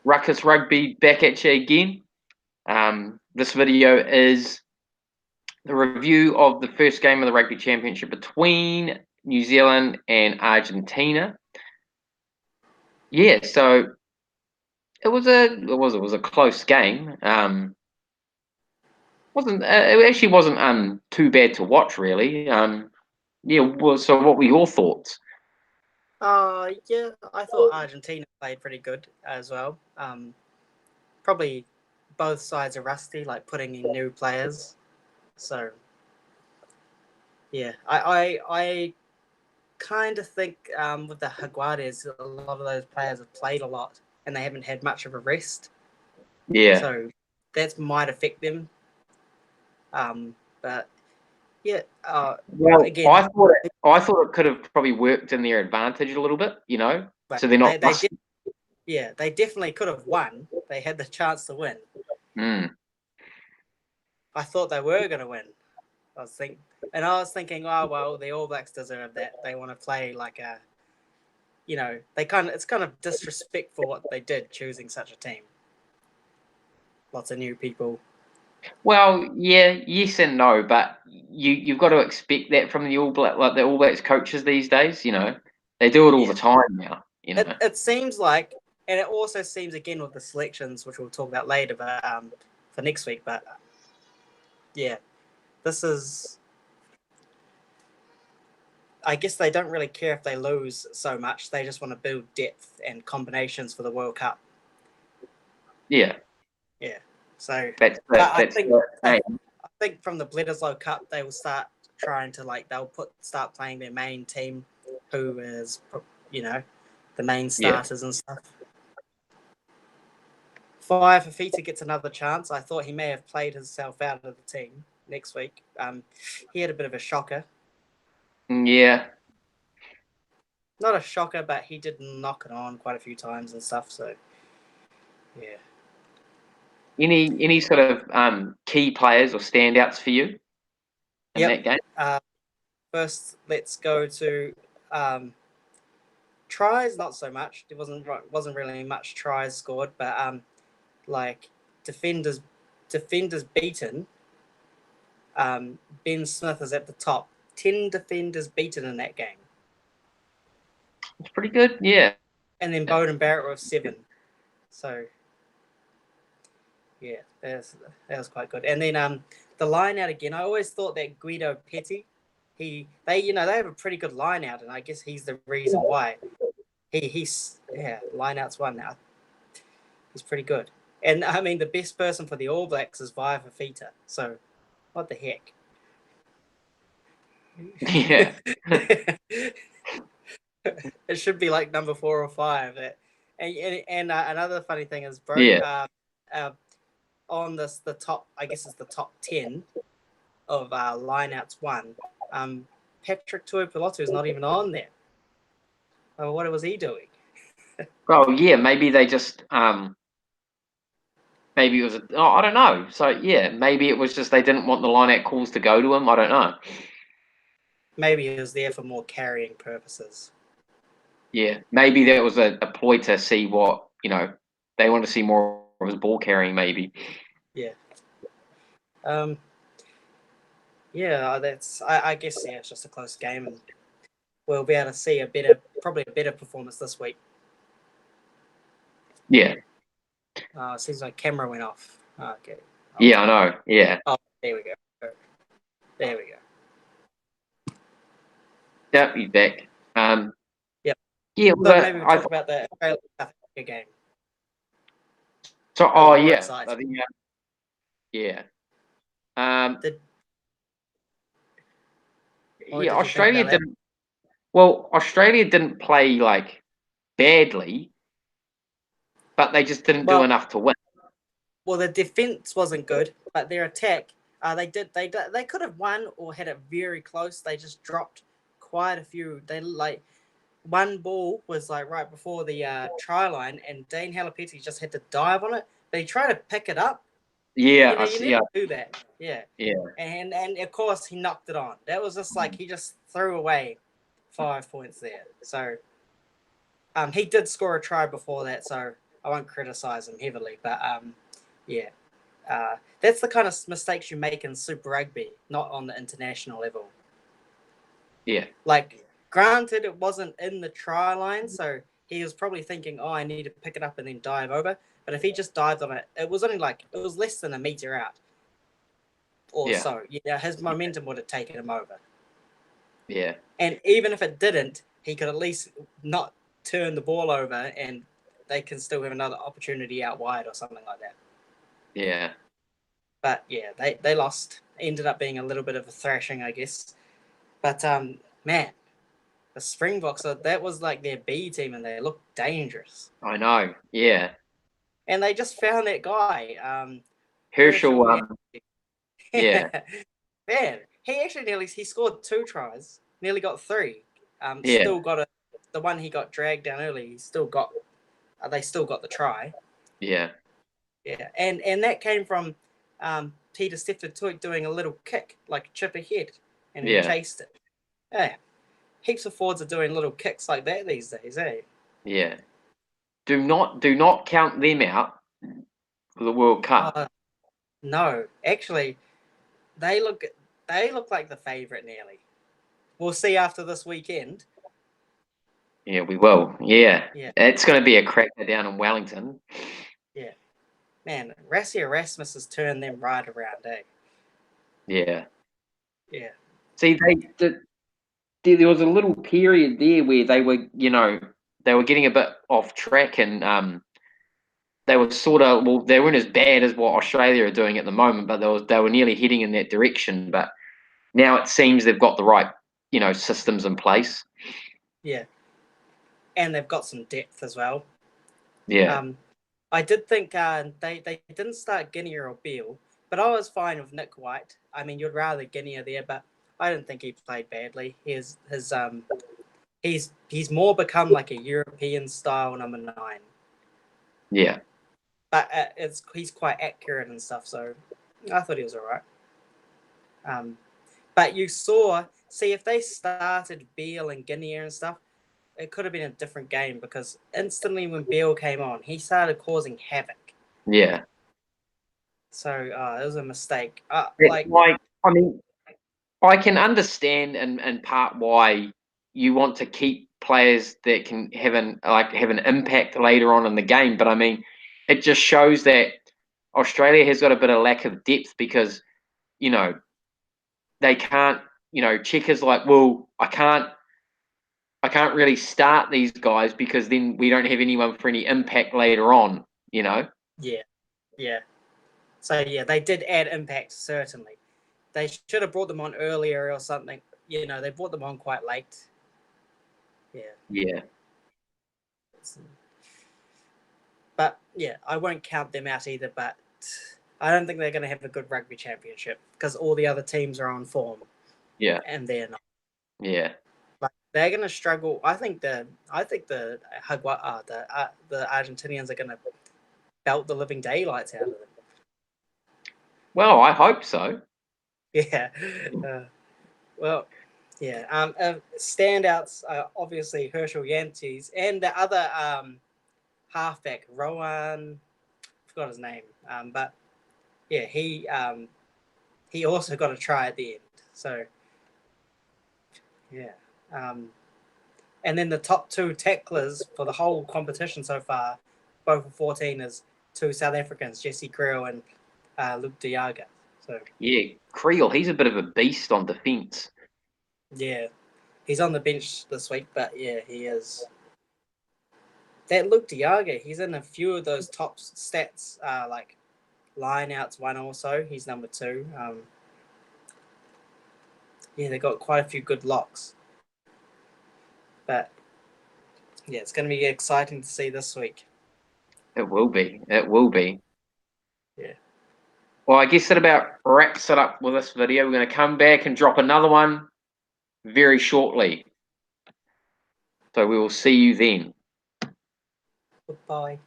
Ruckus Rugby back at you again. This video is the review of the first game of the Rugby Championship between New Zealand and Argentina. Yeah, so it was a close game. It actually wasn't too bad to watch, really. So what were your thoughts? Yeah, I thought Argentina played pretty good as well. Probably both sides are rusty, like putting in new players. So yeah, I kind of think with the Jaguares, a lot of those players have played a lot and they haven't had much of a rest. Yeah. So that might affect them. But yeah. Well, again, I thought it could have probably worked in their advantage a little bit, So they're not. They definitely could have won. They had the chance to win. I thought they were going to win. I was thinking, oh well, the All Blacks deserve that. They want to play like a, it's kind of disrespectful what they did choosing such a team. Lots of new people. Well, yeah, yes and no, but you've got to expect that from the All Blacks coaches these days. They do it all the time now. It seems like, and it also seems again with the selections, which we'll talk about later, but for next week. But yeah, this is. I guess they don't really care if they lose so much. They just want to build depth and combinations for the World Cup. Yeah. Yeah. So I think from the Bledisloe Cup they will start trying to start playing their main team, who is the main starters and stuff. Fafita gets another chance. I thought he may have played himself out of the team next week. He had a bit of a shocker. Yeah. Not a shocker, but he did knock it on quite a few times and stuff. So yeah. Any sort of key players or standouts for you in that game? First, let's go to tries. Not so much. There wasn't really much tries scored, but like defenders beaten. Ben Smith is at the top. 10 defenders beaten in that game. It's pretty good, yeah. And then Bowden Barrett with 7. So yeah, that was quite good. And then the line out again. I always thought that Guido Petty, they have a pretty good line out, and I guess he's the reason why. He's line out's one now. He's pretty good. And I mean the best person for the All Blacks is Fafita. So what the heck? Yeah. It should be like number 4 or 5. And another funny thing is, bro, on the top, I guess it's the top 10 of lineouts one. Patrick Tuipulotu is not even on there. Oh, what was he doing? Oh yeah, maybe they just maybe it was I don't know. So yeah, maybe it was just they didn't want the lineout calls to go to him. I don't know. Maybe it was there for more carrying purposes. Yeah, maybe that was a ploy to see what they want to see more of his ball carrying. Maybe. Yeah. Yeah, I guess it's just a close game, and we'll be able to see probably a better performance this week. Yeah. It seems like camera went off. Okay. Yeah, I know. Yeah. Oh, there we go. There we go. Yep, he's back. Yep. Yeah, so maybe we'll talk about the Australia game. So, yeah. I think, yeah. Australia didn't. Well, Australia didn't play like badly, but they just didn't do enough to win. Well, the defense wasn't good, but their attack, they could have won or had it very close. They just dropped quite a few. They one ball was like right before the try line, and Dane Halapeti just had to dive on it, but he tried to pick it up. Yeah, you never do that. Yeah. Yeah. And of course he knocked it on. That was just like he just threw away 5 points there. So he did score a try before that, so I won't criticize him heavily, but yeah, that's the kind of mistakes you make in Super Rugby, not on the international level. Yeah. Like, granted, it wasn't in the try line, so he was probably thinking, "Oh, I need to pick it up and then dive over." But if he just dived on it, it was only like it was less than a meter out, or Yeah. so. Yeah, his momentum would have taken him over. Yeah. And even if it didn't, he could at least not turn the ball over, and they can still have another opportunity out wide or something like that. Yeah. But yeah, they lost. Ended up being a little bit of a thrashing, I guess. But man, the Springboks, that was like their B team, and they looked dangerous. I know. Yeah. And they just found that guy, Herschel. Yeah. Man, he actually he scored 2 tries, nearly got 3. Yeah. Still got the one he got dragged down early. He still got. They still got the try. Yeah. Yeah, and that came from Peter Stefan doing a little kick, like chip ahead, and he Yeah. chased it. Yeah, heaps of forwards are doing little kicks like that these days, eh? Yeah. Do not count them out for the World Cup. No, actually, they look like the favourite nearly. We'll see after this weekend. Yeah, we will. Yeah. Yeah, It's going to be a cracker down in Wellington. yeah. Man, Rassie Erasmus has turned them right around, eh? Yeah. Yeah. See, there was a little period there where they were, they were getting a bit off track, and they were sort of, well, they weren't as bad as what Australia are doing at the moment, but they were nearly heading in that direction. But now it seems they've got the right, systems in place. Yeah. And they've got some depth as well. Yeah. I did think they didn't start Guinea or Beale, but I was fine with Nick White. I mean, you'd rather Guinea there, but I didn't think he played badly. He's more become like a European style number 9. Yeah. But he's quite accurate and stuff, so I thought he was all right. But you see if they started Beale and Guinea and stuff, it could have been a different game, because instantly when Beale came on, he started causing havoc. Yeah. So it was a mistake. I mean, I can understand in part why you want to keep players that can have an impact later on in the game, but I mean, it just shows that Australia has got a bit of lack of depth because they can't. Checkers like, well, I can't really start these guys because then we don't have anyone for any impact later on. Yeah, yeah. So yeah, they did add impact, certainly. They should have brought them on earlier or something. They brought them on quite late. Yeah. Yeah. But yeah, I won't count them out either. But I don't think they're going to have a good rugby championship because all the other teams are on form. Yeah. And they're not. Yeah. Like, they're going to struggle. I think the Argentinians are going to belt the living daylights out of them. Well, I hope so. Yeah. Well, yeah. Standouts are obviously Herschel Yantes and the other halfback, Rowan. I forgot his name. But yeah, he also got a try at the end. So yeah. And then the top 2 tacklers for the whole competition so far, both of 14, is 2 South Africans, Jesse Creel and Luke Diaga. So Yeah, Creel, he's a bit of a beast on defence. yeah, he's on the bench this week, but yeah, he is. That Luke Diaga, he's in a few of those top stats, like lineouts 1 also. He's number 2. Yeah, they got quite a few good locks. But yeah, it's going to be exciting to see this week. It will be. It will be. Yeah. Well, I guess that about wraps it up with this video. We're going to come back and drop another one very shortly. So we will see you then. Goodbye.